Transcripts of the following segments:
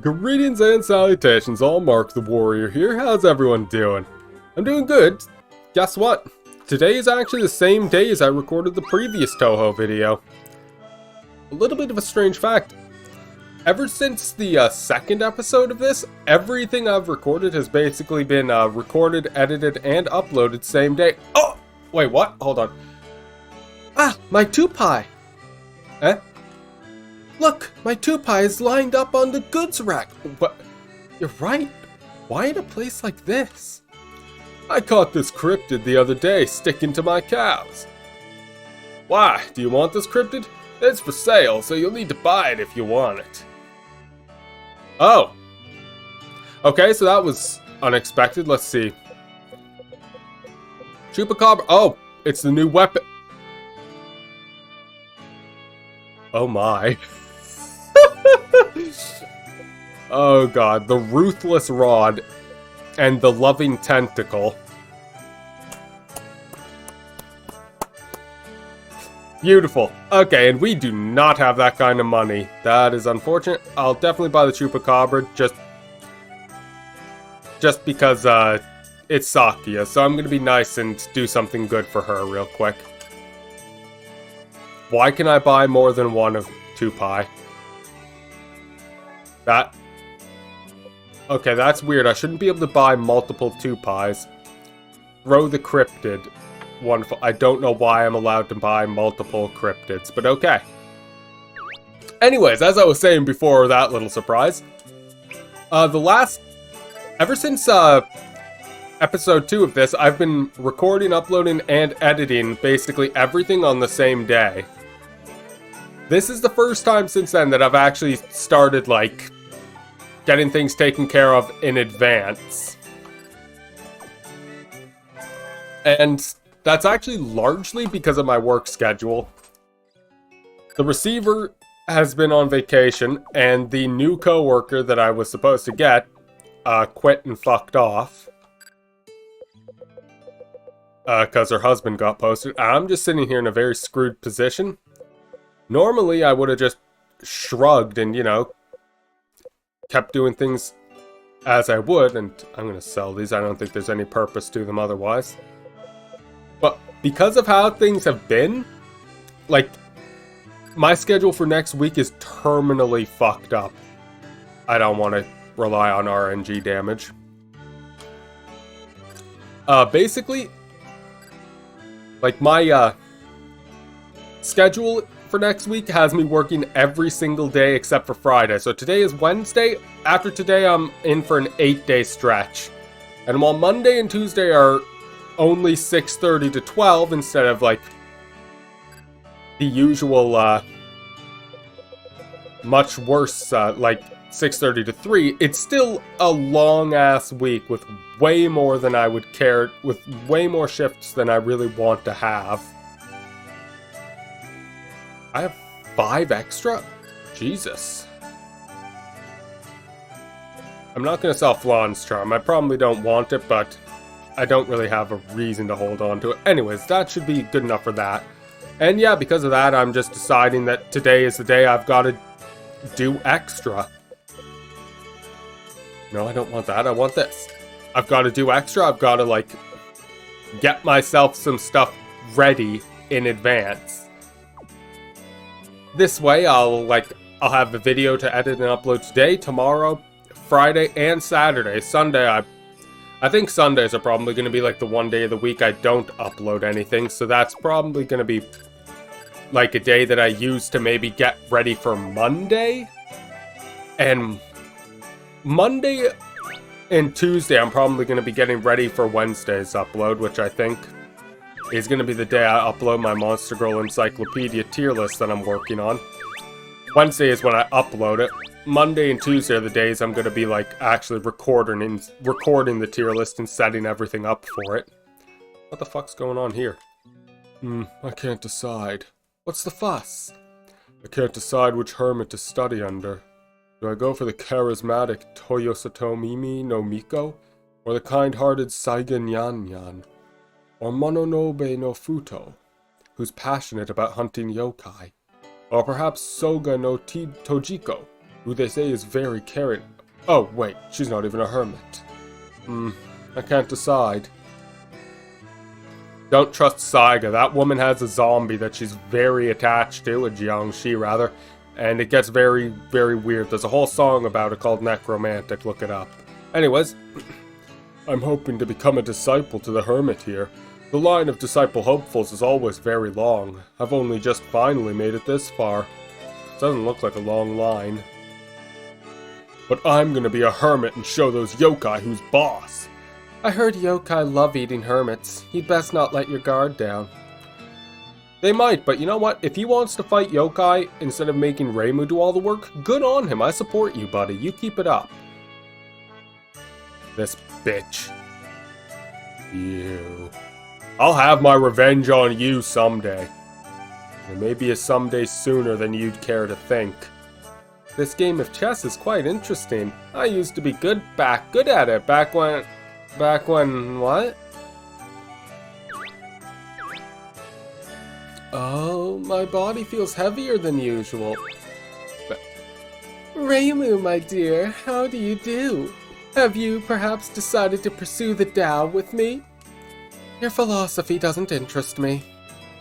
Greetings and salutations, all Mark the Warrior here. How's everyone doing? I'm doing good. Guess what? Today is actually the same day as I recorded the previous Touhou video. A little bit of a strange fact. Ever since the second episode of this, everything I've recorded has basically been recorded, edited, and uploaded same day. Oh! Wait, what? Hold on. Ah, my Touhou! Eh? Look, my Touhou is lined up on the goods rack. What? You're right. Why in a place like this? I caught this cryptid the other day sticking to my cows. Why? Do you want this cryptid? It's for sale, so you'll need to buy it if you want it. Oh. Okay, so that was unexpected. Let's see. Chupacabra. Oh, it's the new weapon. Oh my. Oh god, the ruthless rod and the loving tentacle. Beautiful. Okay, and we do not have that kind of money. That is unfortunate. I'll definitely buy the Chupacabra just because it's Sakia, so I'm gonna be nice and do something good for her real quick. Why can I buy more than one of Touhou? That... Okay, that's weird. I shouldn't be able to buy multiple Touhous. Throw the cryptid. Wonderful. I don't know why I'm allowed to buy multiple cryptids, but okay. Anyways, as I was saying before that little surprise, ever since episode 2 of this, I've been recording, uploading, and editing basically everything on the same day. This is the first time since then that I've actually started, like, getting things taken care of in advance. And that's actually largely because of my work schedule. The receiver has been on vacation, and the new coworker that I was supposed to get quit and fucked off. Because her husband got posted. I'm just sitting here in a very screwed position. Normally, I would have just shrugged and, you know, kept doing things as I would, and I'm going to sell these. I don't think there's any purpose to them otherwise. But because of how things have been, like, my schedule for next week is terminally fucked up. I don't want to rely on RNG damage. Basically, like, my schedule for next week has me working every single day except for Friday. So today is Wednesday. After today, I'm in for an 8-day stretch. And while Monday and Tuesday are only 6:30 to 12 instead of, like, the usual, much worse, like, 6:30 to 3, it's still a long-ass week with way more than I would care, with way more shifts than I really want to have. I have 5 extra? Jesus. I'm not going to sell Flawn's Charm. I probably don't want it, but I don't really have a reason to hold on to it. Anyways, that should be good enough for that. And yeah, because of that, I'm just deciding that today is the day I've got to do extra. No, I don't want that. I want this. I've got to do extra. I've got to, like, get myself some stuff ready in advance. This way, I'll have a video to edit and upload today, tomorrow, Friday, and Saturday. Sunday, I think Sundays are probably going to be, like, the one day of the week I don't upload anything, so that's probably going to be, like, a day that I use to maybe get ready for Monday. And Monday and Tuesday, I'm probably going to be getting ready for Wednesday's upload, which I think is going to be the day I upload my Monster Girl Encyclopedia tier list that I'm working on. Wednesday is when I upload it. Monday and Tuesday are the days I'm going to be, like, actually recording the tier list and setting everything up for it. What the fuck's going on here? I can't decide. What's the fuss? I can't decide which hermit to study under. Do I go for the charismatic Toyosatomimi no Miko, or the kind-hearted Saiga Nyan Nyan, or Mononobe no Futo, who's passionate about hunting yokai, or perhaps Soga no Tojiko, who they say is very caring. Oh, wait, she's not even a hermit. I can't decide. Don't trust Saiga. That woman has a zombie that she's very attached to, a Jiangshi rather, and it gets very, very weird. There's a whole song about it called Necromantic. Look it up. Anyways, I'm hoping to become a disciple to the hermit here. The line of disciple hopefuls is always very long. I've only just finally made it this far. It doesn't look like a long line. But I'm gonna be a hermit and show those yokai who's boss. I heard yokai love eating hermits. You'd best not let your guard down. They might, but you know what? If he wants to fight yokai instead of making Reimu do all the work, good on him. I support you, buddy. You keep it up. This bitch. You. I'll have my revenge on you someday. And maybe a someday sooner than you'd care to think. This game of chess is quite interesting. I used to be good at it back when what? Oh, my body feels heavier than usual. Reimu, my dear, how do you do? Have you perhaps decided to pursue the Tao with me? Your philosophy doesn't interest me.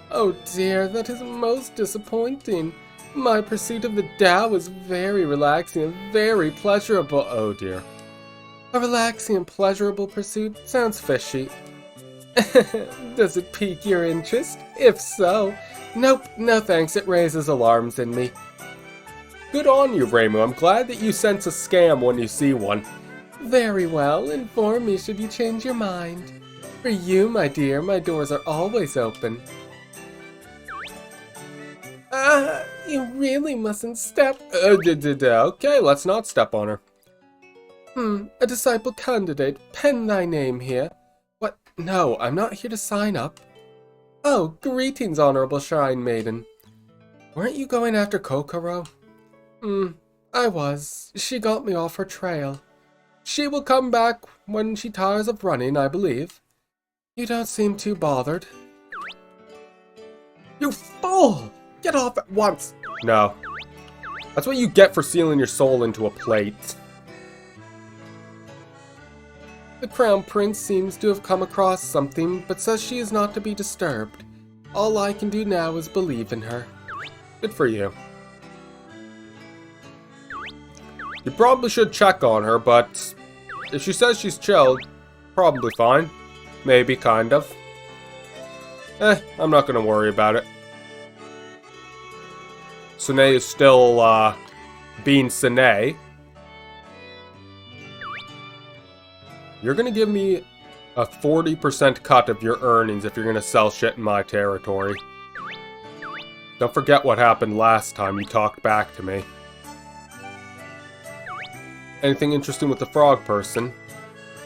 Oh dear, that is most disappointing. My pursuit of the Tao is very relaxing and very pleasurable. Oh dear. A relaxing and pleasurable pursuit sounds fishy. Does it pique your interest? If so, nope, no thanks, it raises alarms in me. Good on you, Reimu. I'm glad that you sense a scam when you see one. Very well, inform me should you change your mind. For you, my dear, my doors are always open. You really mustn't step... Okay, let's not step on her. A disciple candidate, pen thy name here. What? No, I'm not here to sign up. Oh, greetings, honorable shrine maiden. Weren't you going after Kokoro? I was. She got me off her trail. She will come back when she tires of running, I believe. You don't seem too bothered. You fool! Get off at once! No. That's what you get for sealing your soul into a plate. The Crown Prince seems to have come across something, but says she is not to be disturbed. All I can do now is believe in her. Good for you. You probably should check on her, but if she says she's chilled, probably fine. Maybe, kind of. I'm not gonna worry about it. Sune is still, being Sune. You're gonna give me a 40% cut of your earnings if you're gonna sell shit in my territory. Don't forget what happened last time you talked back to me. Anything interesting with the frog person?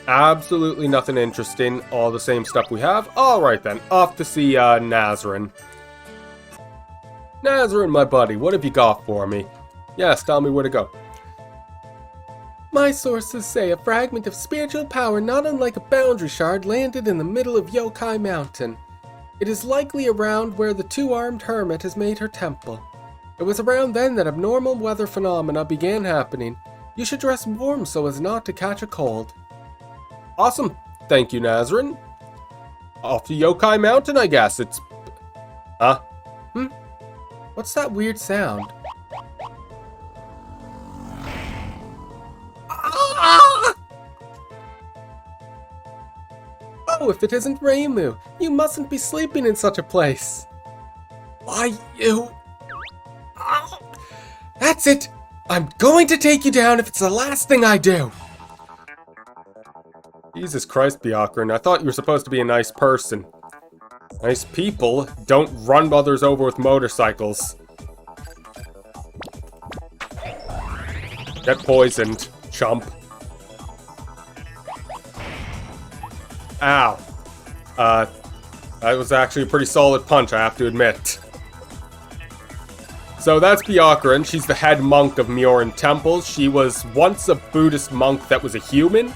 Absolutely nothing interesting. All the same stuff we have. Alright then, off to see Nazrin. Nazrin, my buddy, what have you got for me? Yes, tell me where to go. My sources say a fragment of spiritual power not unlike a boundary shard landed in the middle of Yokai Mountain. It is likely around where the two-armed hermit has made her temple. It was around then that abnormal weather phenomena began happening. You should dress warm so as not to catch a cold. Awesome. Thank you, Nazrin. Off to Yokai Mountain, I guess. It's... Huh? What's that weird sound? Oh, if it isn't Reimu, you mustn't be sleeping in such a place. Why, you... That's it! I'm going to take you down if it's the last thing I do! Jesus Christ, Byakuran, I thought you were supposed to be a nice person. Nice people don't run others over with motorcycles. Get poisoned, chump. Ow. That was actually a pretty solid punch, I have to admit. So that's Byakuran. She's the head monk of Myoran Temple. She was once a Buddhist monk that was a human.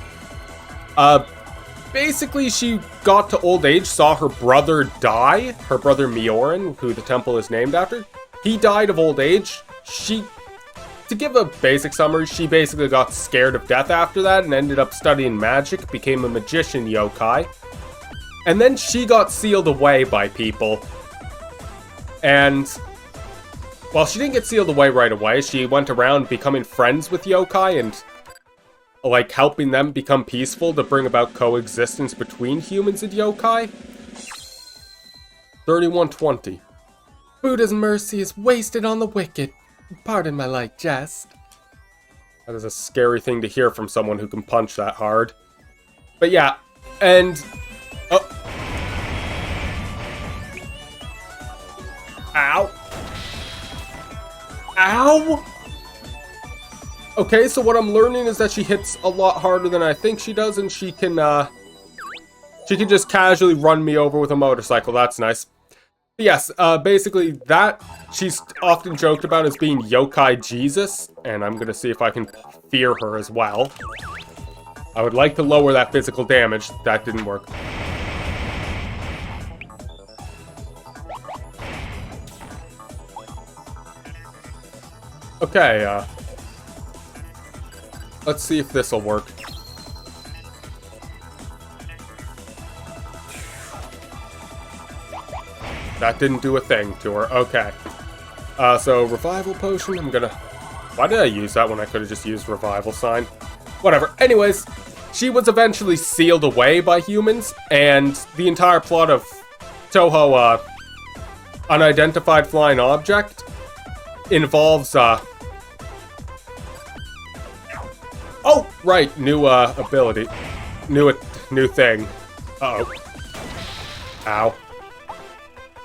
Basically, she got to old age, saw her brother die. Her brother Myoran, who the temple is named after. He died of old age. She to give a basic summary, she basically got scared of death after that and ended up studying magic, became a magician yokai. And then she got sealed away by people. And, well, she didn't get sealed away right away. She went around becoming friends with yokai and, like, helping them become peaceful to bring about coexistence between humans and yokai. 3120. Buddha's mercy is wasted on the wicked. Pardon my light jest. That is a scary thing to hear from someone who can punch that hard. But yeah, and... Oh. Ow. Ow! Okay, so what I'm learning is that she hits a lot harder than I think she does, and she can just casually run me over with a motorcycle. That's nice. But yes, basically that she's often joked about as being Yokai Jesus, and I'm gonna see if I can fear her as well. I would like to lower that physical damage. That didn't work. Okay, let's see if this'll work. That didn't do a thing to her. Okay. So revival potion, I'm gonna... Why did I use that when I could have just used revival sign? Whatever. Anyways, she was eventually sealed away by humans, and the entire plot of Touhou, Unidentified Flying Object involves, Oh! Right, new, ability. New thing. Uh-oh. Ow.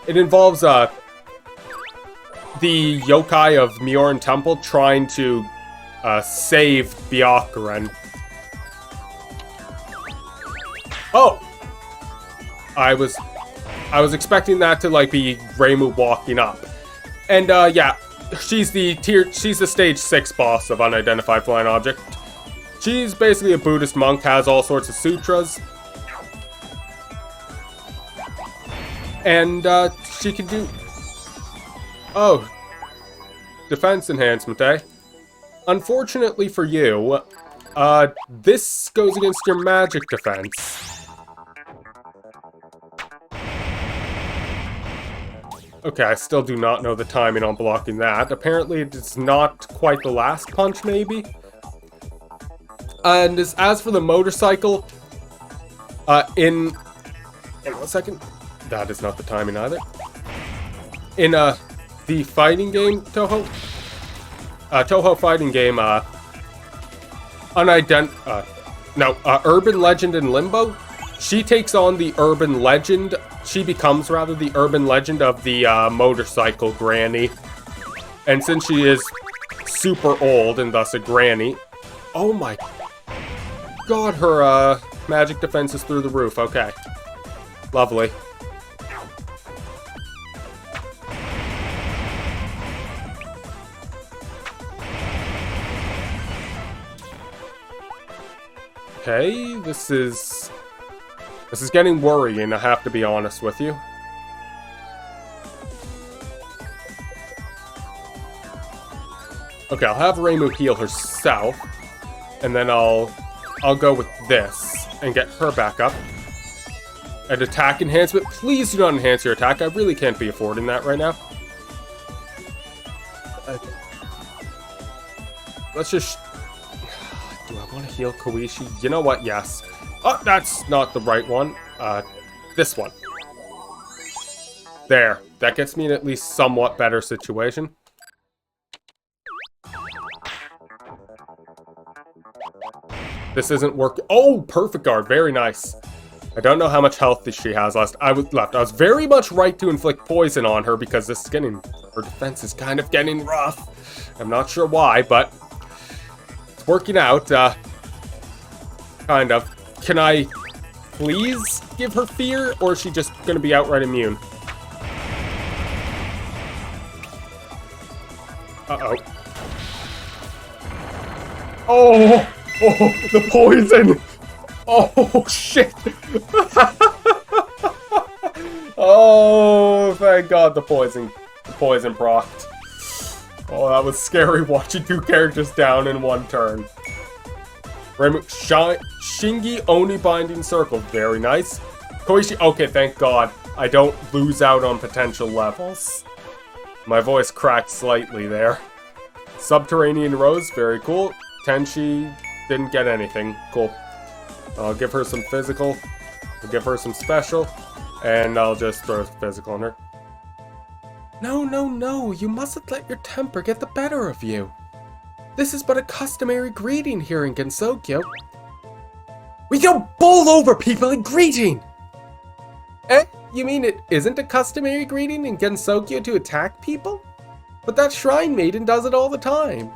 It involves, the yokai of Mioran Temple trying to, save Byakuren. Oh! I was expecting that to, like, be Reimu walking up. And, yeah, she's the stage 6 boss of Unidentified Flying Object. She's basically a Buddhist monk, has all sorts of sutras. And, she can do... Oh. Defense enhancement, eh? Unfortunately for you, this goes against your magic defense. Okay, I still do not know the timing on blocking that. Apparently, it's not quite the last punch, maybe? And as for the motorcycle, in 1 second... That is not the timing either. In, the fighting game, Touhou fighting game, Urban Legend in Limbo, she takes on the urban legend, she becomes, rather, the urban legend of the, motorcycle granny. And since she is super old, and thus a granny, oh my god, her, magic defense is through the roof, okay. Lovely. Okay, this is getting worrying, I have to be honest with you. Okay, I'll have Reimu heal herself, and then I'll go with this and get her back up. An attack enhancement. Please do not enhance your attack. I really can't be affording that right now. Let's just... Do I want to heal Koishi? You know what? Yes. Oh, that's not the right one. This one. There. That gets me in at least somewhat better situation. This isn't working. Oh, perfect guard. Very nice. I don't know how much health she has left. I was very much right to inflict poison on her because this is getting... Her defense is kind of getting rough. I'm not sure why, but... It's working out, kind of. Can I please give her fear, or is she just gonna be outright immune? Uh-oh. Oh! Oh, the poison! Oh, shit! Oh, thank God the poison procced. Oh, that was scary watching two characters down in one turn. Shingi Oni Binding Circle. Very nice. Koishi. Okay, thank God. I don't lose out on potential levels. My voice cracked slightly there. Subterranean Rose. Very cool. Tenchi didn't get anything. Cool. I'll give her some physical. I'll give her some special. And I'll just throw physical on her. No, no, no. You mustn't let your temper get the better of you. This is but a customary greeting here in Gensokyo. We don't bowl over people in greeting! Eh? You mean it isn't a customary greeting in Gensokyo to attack people? But that shrine maiden does it all the time.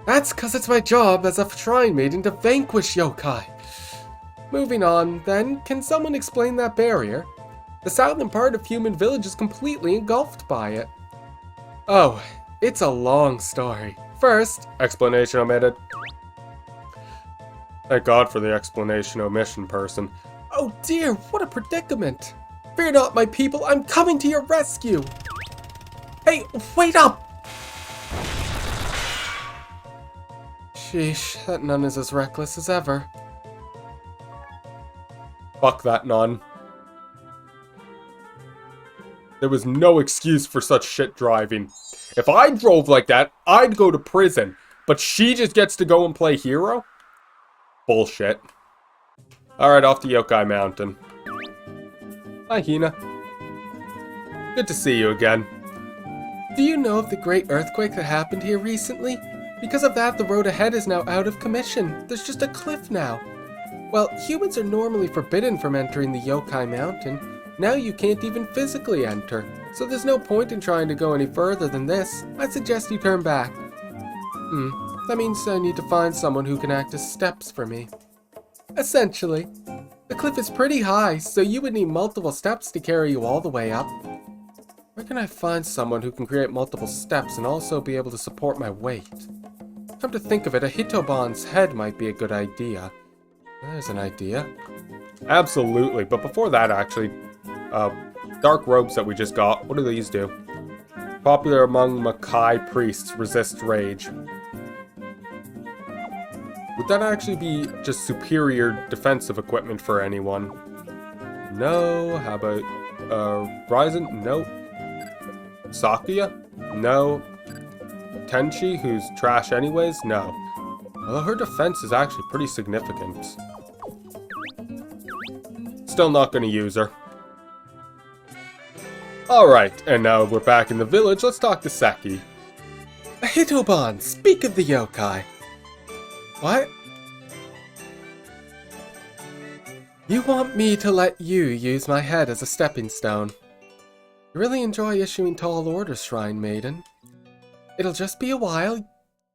That's cause it's my job as a shrine maiden to vanquish yokai. Moving on, then, can someone explain that barrier? The southern part of Human Village is completely engulfed by it. Oh, it's a long story. First, explanation omitted. Thank God for the explanation omission person. Oh dear, what a predicament. Fear not, my people, I'm coming to your rescue. Hey, wait up! Sheesh, that nun is as reckless as ever. Fuck that nun. There was no excuse for such shit driving. If I drove like that, I'd go to prison. But she just gets to go and play hero? Bullshit. Alright, off to Yokai Mountain. Hi, Hina. Good to see you again. Do you know of the great earthquake that happened here recently? Because of that, the road ahead is now out of commission. There's just a cliff now. Well, humans are normally forbidden from entering the Yokai Mountain. Now you can't even physically enter, so there's no point in trying to go any further than this. I'd suggest you turn back. That means I need to find someone who can act as steps for me. Essentially. The cliff is pretty high, so you would need multiple steps to carry you all the way up. Where can I find someone who can create multiple steps and also be able to support my weight? Come to think of it, a Hitoban's head might be a good idea. There's an idea. Absolutely, but before that actually, dark robes that we just got, what do these do? Popular among Makai priests, resist rage. Would that actually be just superior defensive equipment for anyone? No. How about, Ryzen? No. Sakuya? No. Tenchi, who's trash anyways? No. Although her defense is actually pretty significant. Still not gonna use her. Alright, and now we're back in the village, let's talk to Seki. Hitoban, speak of the yokai. What? You want me to let you use my head as a stepping stone. You really enjoy issuing tall orders, Shrine Maiden. It'll just be a while.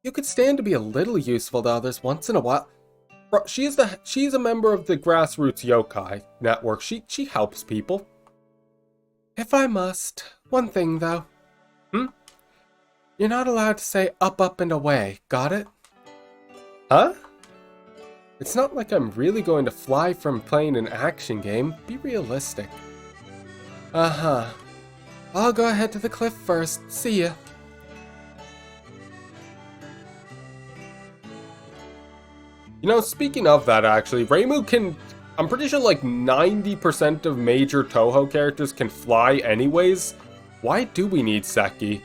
You could stand to be a little useful to others once in a while. Bro, she's a member of the Grassroots Yokai Network. She helps people. If I must. One thing, though. You're not allowed to say up, and away. Got it? Huh? It's not like I'm really going to fly from playing an action game. Be realistic. Uh-huh. I'll go ahead to the cliff first. See ya. You know, speaking of that, actually, Reimu can... I'm pretty sure like 90% of major Touhou characters can fly anyways. Why do we need Seki?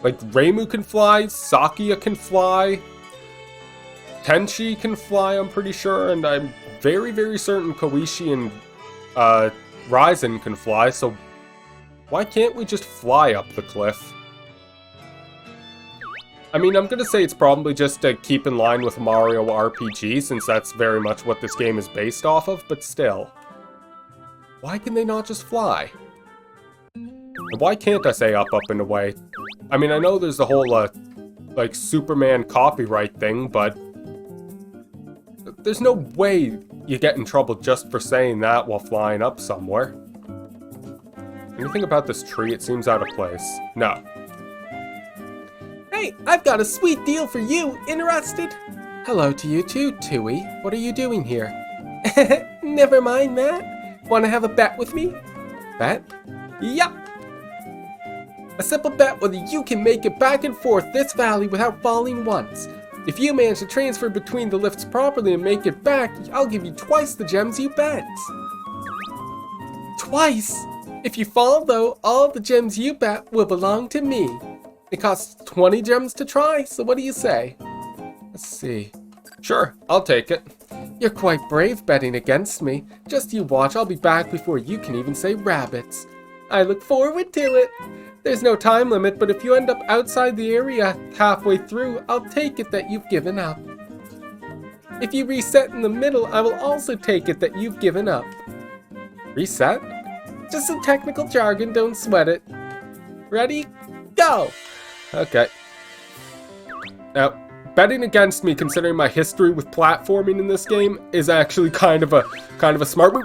Like, Reimu can fly, Sakuya can fly, Tenchi can fly, I'm pretty sure, and I'm very, very certain Koishi and Ryzen can fly, so why can't we just fly up the cliff? I mean, I'm gonna say it's probably just to keep in line with Mario RPG, since that's very much what this game is based off of, but still. Why can they not just fly? And why can't I say up, and away? I mean, I know there's the whole, like, Superman copyright thing, but... there's no way you get in trouble just for saying that while flying up somewhere. Anything about this tree, it seems out of place. No. Hey, I've got a sweet deal for you. Interested? Hello to you too, Touhou. What are you doing here? Never mind that. Want to have a bet with me? Bet? Yup. A simple bet whether you can make it back and forth this valley without falling once. If you manage to transfer between the lifts properly and make it back, I'll give you twice the gems you bet. Twice? If you fall though, all the gems you bet will belong to me. It costs 20 gems to try, so what do you say? Let's see. Sure, I'll take it. You're quite brave betting against me. Just you watch, I'll be back before you can even say rabbits. I look forward to it. There's no time limit, but if you end up outside the area halfway through, I'll take it that you've given up. If you reset in the middle, I will also take it that you've given up. Reset? Just some technical jargon, don't sweat it. Ready? Go! Okay. Now, betting against me, considering my history with platforming in this game, is actually kind of a smart move.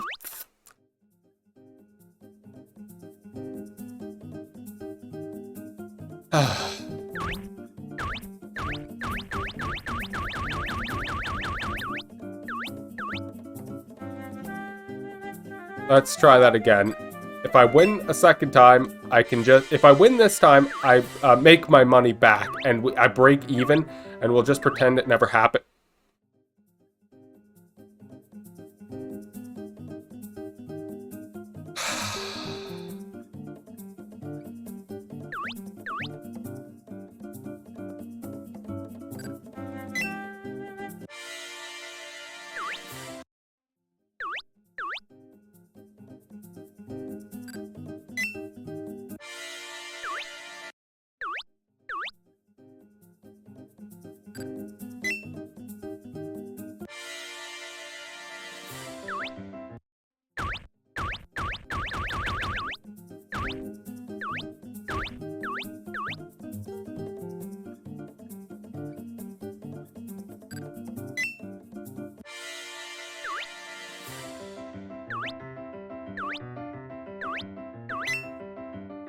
Let's try that again. If I win a second time, I can just... If I win this time, I make my money back, and I break even, and we'll just pretend it never happened.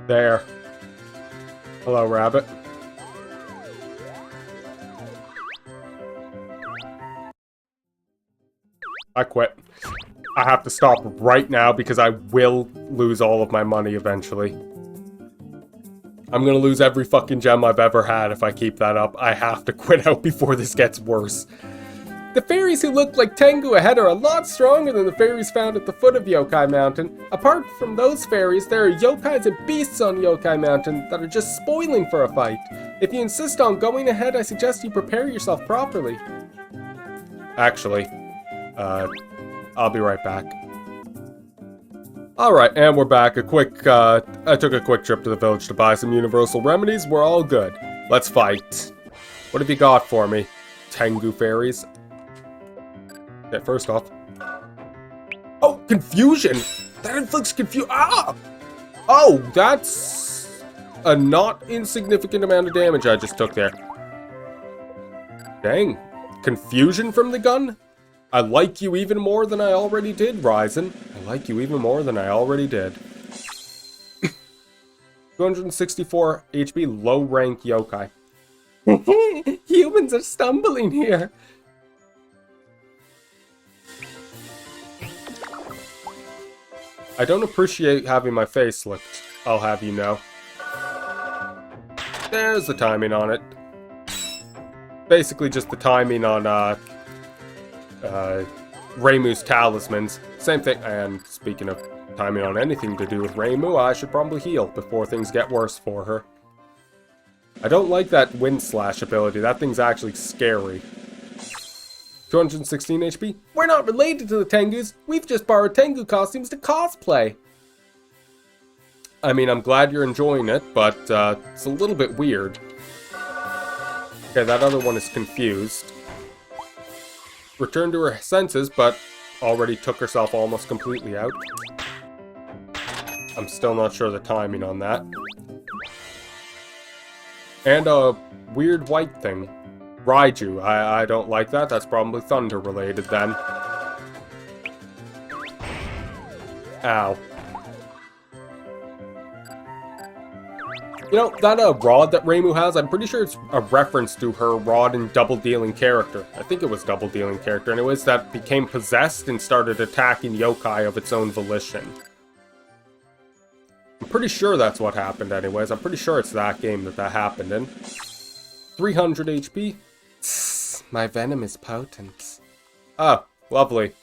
There. Hello, rabbit. I quit. I have to stop right now because I will lose all of my money eventually. I'm gonna lose every fucking gem I've ever had if I keep that up. I have to quit out before this gets worse. The fairies who look like Tengu ahead are a lot stronger than the fairies found at the foot of Yokai Mountain. Apart from those fairies, there are yokais and beasts on Yokai Mountain that are just spoiling for a fight. If you insist on going ahead, I suggest you prepare yourself properly. Actually, I'll be right back. Alright, and we're back. I took a quick trip to the village to buy some universal remedies. We're all good. Let's fight. What have you got for me, Tengu fairies? Okay, first off. Oh, confusion! That inflicts confusion. Ah! Oh, that's a not insignificant amount of damage I just took there. Dang. Confusion from the gun? I like you even more than I already did, Ryzen. I like you even more than I already did. 264 HP, low rank yokai. Humans are stumbling here. I don't appreciate having my face licked, I'll have you know. There's the timing on it. Basically just the timing on, Reimu's talismans. Same thing, and speaking of timing on anything to do with Reimu, I should probably heal before things get worse for her. I don't like that wind slash ability, that thing's actually scary. 216 HP? We're not related to the Tengus, we've just borrowed Tengu costumes to cosplay. I mean, I'm glad you're enjoying it, but it's a little bit weird. Okay, that other one is confused. Returned to her senses, but already took herself almost completely out. I'm still not sure the timing on that. And a weird white thing. Raiju. I don't like that. That's probably thunder related then. Ow. You know, that rod that Reimu has, I'm pretty sure it's a reference to her rod and double-dealing character. I think it was double-dealing character, and it was that became possessed and started attacking yokai of its own volition. I'm pretty sure that's what happened anyways. I'm pretty sure it's that game that happened in. 300 HP. My venom is potent. Ah, lovely.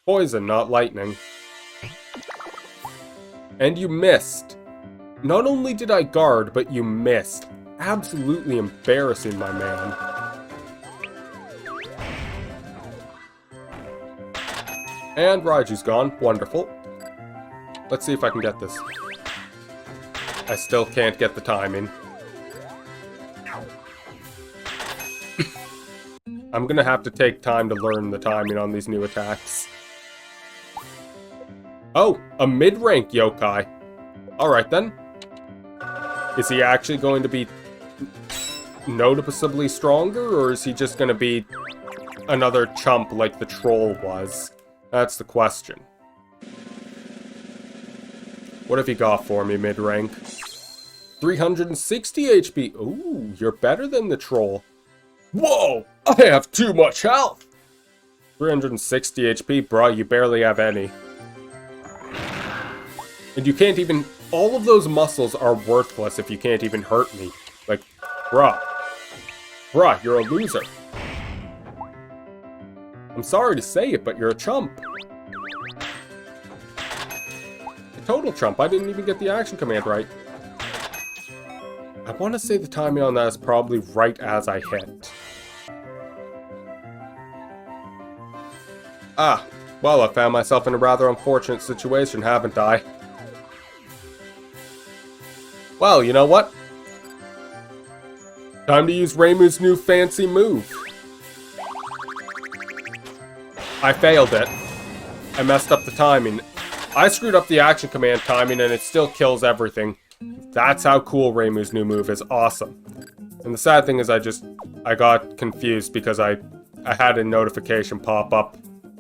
Poison, not lightning. And you missed. Not only did I guard, but you missed. Absolutely embarrassing, my man. And Raiju's gone. Wonderful. Let's see if I can get this. I still can't get the timing. I'm gonna have to take time to learn the timing on these new attacks. Oh, a mid-rank yokai. Alright then. Is he actually going to be noticeably stronger, or is he just gonna be another chump like the troll was? That's the question. What have you got for me, mid-rank? 360 HP. Ooh, you're better than the troll. Whoa! I have too much health! 360 HP, bruh, you barely have any. And you can't even... All of those muscles are worthless if you can't even hurt me. Like, bruh. Bruh, you're a loser. I'm sorry to say it, but you're a chump. A total chump. I didn't even get the action command right. I want to say the timing on that is probably right as I hit. Ah, well, I found myself in a rather unfortunate situation, haven't I? Well, you know what? Time to use Reimu's new fancy move. I failed it. I messed up the timing. I screwed up the action command timing and it still kills everything. That's how cool Reimu's new move is. Awesome. And the sad thing is I got confused because I had a notification pop up,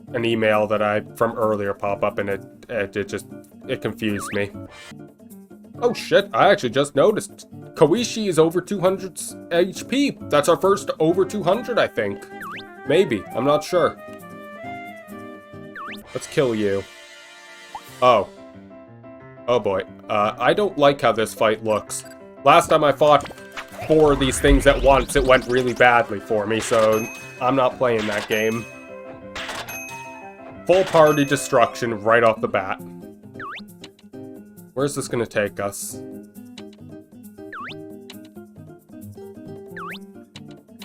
an email that from earlier pop up, and it confused me. Oh shit, I actually just noticed. Koishi is over 200 HP. That's our first over 200, I think. Maybe, I'm not sure. Let's kill you. Oh. Oh boy. I don't like how this fight looks. Last time I fought 4 of these things at once, it went really badly for me, so I'm not playing that game. Full party destruction right off the bat. Where's this gonna take us?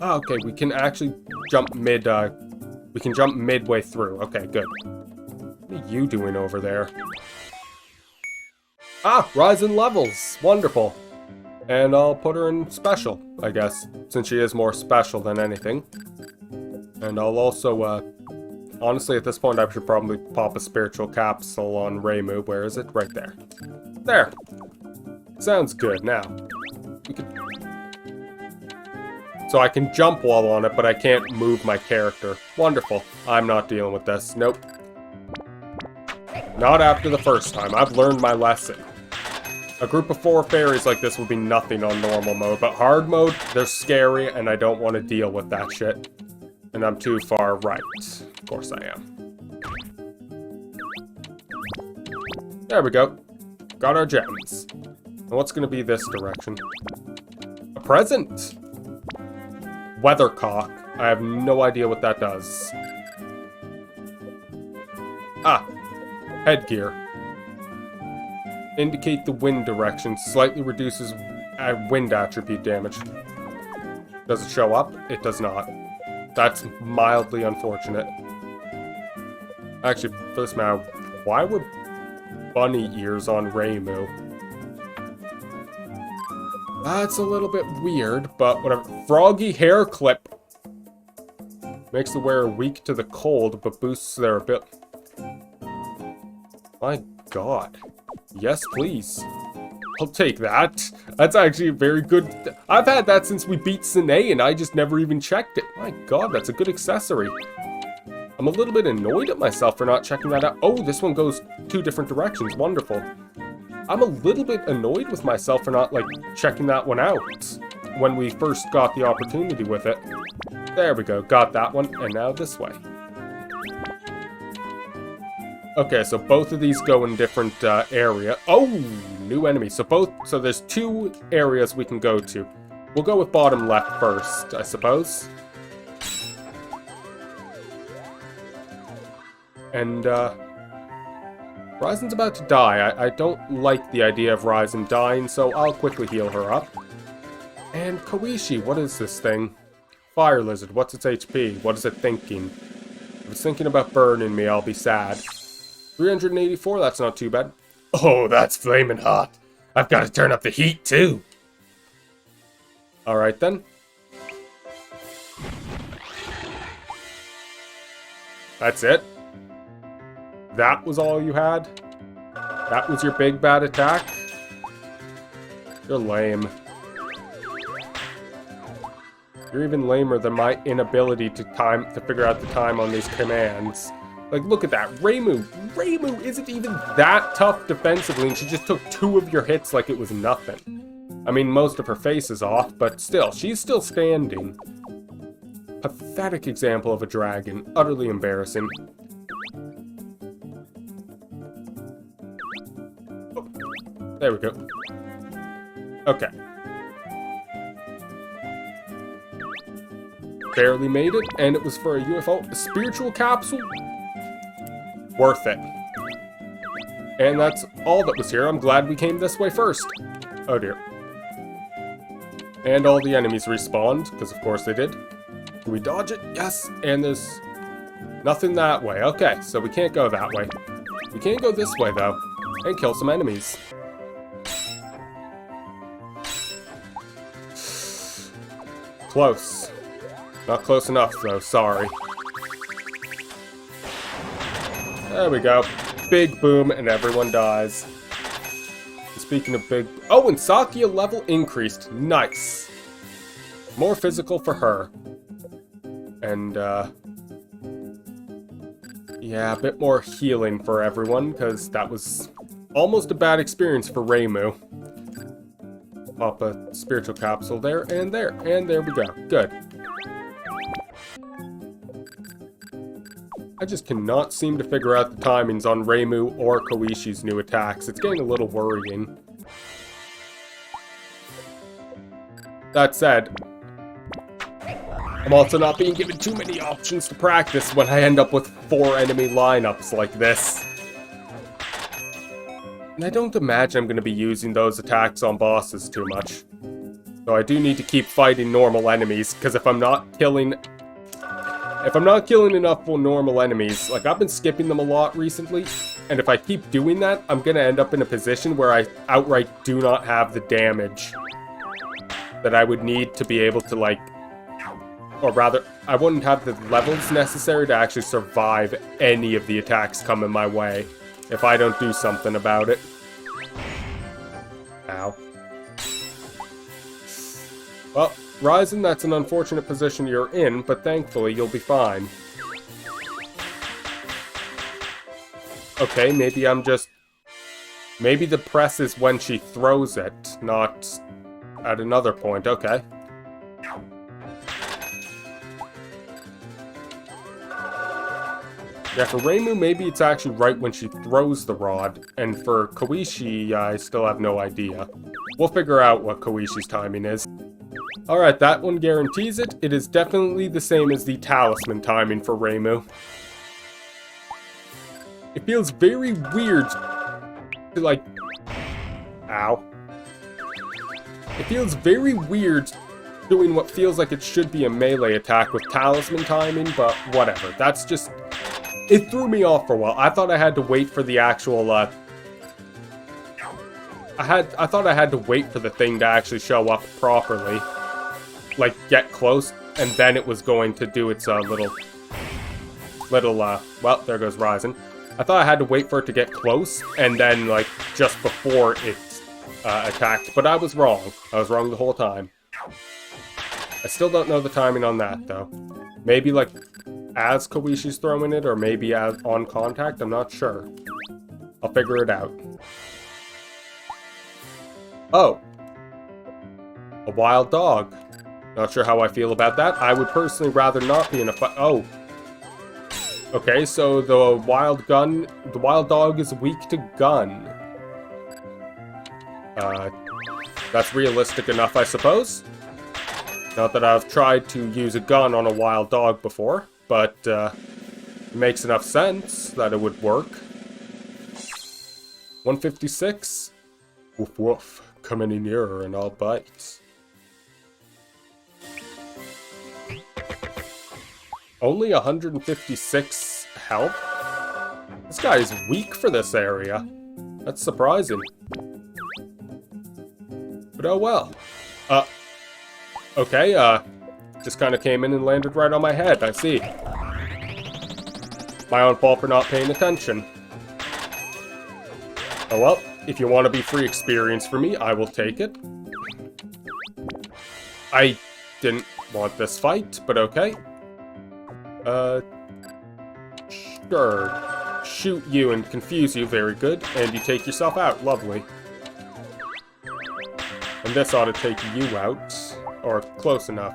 Oh, okay, we can actually jump we can jump midway through. Okay, good. What are you doing over there? Ah, rise in levels. Wonderful. And I'll put her in special, I guess, since she is more special than anything. And I'll also, honestly, at this point, I should probably pop a spiritual capsule on Reimu. Where is it? Right there. There! Sounds good. Now, we can... So I can jump while on it, but I can't move my character. Wonderful. I'm not dealing with this. Nope. Not after the first time. I've learned my lesson. A group of 4 fairies like this would be nothing on normal mode, but hard mode, they're scary, and I don't want to deal with that shit. And I'm too far right. Of course I am. There we go. Got our gems. And what's going to be this direction? A present! Weathercock. I have no idea what that does. Ah. Headgear. Indicate the wind direction. Slightly reduces wind attribute damage. Does it show up? It does not. That's mildly unfortunate. Actually, for this matter, why were bunny ears on Reimu? That's a little bit weird, but whatever. Froggy hair clip. Makes the wearer weak to the cold, but boosts their ability. My god. Yes, please. I'll take that. That's actually a very good... I've had that since we beat Sine, and I just never even checked it. My god, that's a good accessory. I'm a little bit annoyed at myself for not checking that out. Oh, this one goes 2 different directions. Wonderful. I'm a little bit annoyed with myself for not, like, checking that one out when we first got the opportunity with it. There we go. Got that one, and now this way. Okay, so both of these go in different area. Oh, new enemy. So there's 2 areas we can go to. We'll go with bottom left first, I suppose. And Ryzen's about to die. I don't like the idea of Ryzen dying, so I'll quickly heal her up. And Koishi, what is this thing? Fire Lizard, what's its HP? What is it thinking? If it's thinking about burning me, I'll be sad. 384, that's not too bad. Oh, that's flaming hot. I've got to turn up the heat, too. Alright, then. That's it? That was all you had? That was your big bad attack? You're lame. You're even lamer than my inability to figure out the time on these commands. Like, look at that. Reimu isn't even that tough defensively, and she just took 2 of your hits like it was nothing. I mean, most of her face is off, but still, she's still standing. Pathetic example of a dragon. Utterly embarrassing. Oh, there we go. Okay. Barely made it, and it was for a UFO. A spiritual capsule? Worth it. And that's all that was here. I'm glad we came this way first. Oh dear. And all the enemies respawned, because of course they did. Can we dodge it? Yes. And there's nothing that way. Okay, so we can't go that way. We can go this way, though, and kill some enemies. Close. Not close enough, though. Sorry. There we go. Big boom, and everyone dies. Speaking of big... Oh, and Sakia level increased. Nice. More physical for her. And, yeah, a bit more healing for everyone, because that was almost a bad experience for Reimu. Pop a spiritual capsule there, and there we go. Good. I just cannot seem to figure out the timings on Reimu or Koishi's new attacks. It's getting a little worrying. That said, I'm also not being given too many options to practice when I end up with 4 enemy lineups like this. And I don't imagine I'm going to be using those attacks on bosses too much. So I do need to keep fighting normal enemies, because if I'm not killing enough for normal enemies, like I've been skipping them a lot recently, and if I keep doing that, I'm gonna end up in a position where I outright do not have the damage that I would need to be able to, like, or rather, I wouldn't have the levels necessary to actually survive any of the attacks coming my way if I don't do something about it. Ow. Well, Ryzen, that's an unfortunate position you're in, but thankfully you'll be fine. Okay, maybe maybe the press is when she throws it, not at another point. Okay. Yeah, for Reimu, maybe it's actually right when she throws the rod, and for Koishi, I still have no idea. We'll figure out what Koishi's timing is. Alright, that one guarantees it. It is definitely the same as the talisman timing for Reimu. It feels very weird to, like... Ow. It feels very weird doing what feels like it should be a melee attack with talisman timing, but whatever. That's just... It threw me off for a while. I thought I had to wait for the actual, I thought I had to wait for the thing to actually show up properly. Like, get close, and then it was going to do its, well, there goes Ryzen. I thought I had to wait for it to get close, and then, like, just before it, attacked. But I was wrong. I was wrong the whole time. I still don't know the timing on that, though. Maybe, like, as Koishi's throwing it, or maybe as on contact, I'm not sure. I'll figure it out. Oh. A wild dog. Not sure how I feel about that. I would personally rather not be in a fight. Oh. Okay, so the wild dog is weak to gun. That's realistic enough, I suppose. Not that I've tried to use a gun on a wild dog before, but it makes enough sense that it would work. 156. Woof woof. Come any nearer and I'll bite. Only 156 health? This guy is weak for this area. That's surprising. But oh well. Okay, just kind of came in and landed right on my head, I see. My own fault for not paying attention. Oh well, if you want to be free experience for me, I will take it. I didn't want this fight, but okay. Sure. Shoot you and confuse you, very good. And you take yourself out, lovely. And this ought to take you out. Or close enough.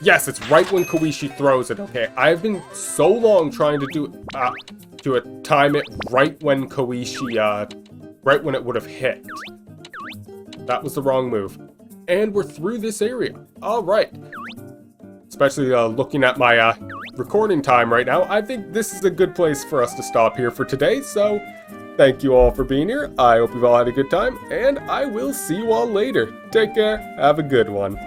Yes, it's right when Koishi throws it, okay. I've been so long trying to time it right when Koishi, right when it would have hit. That was the wrong move. And we're through this area. Alright. Especially looking at my recording time right now, I think this is a good place for us to stop here for today, so thank you all for being here. I hope you've all had a good time, and I will see you all later. Take care, have a good one.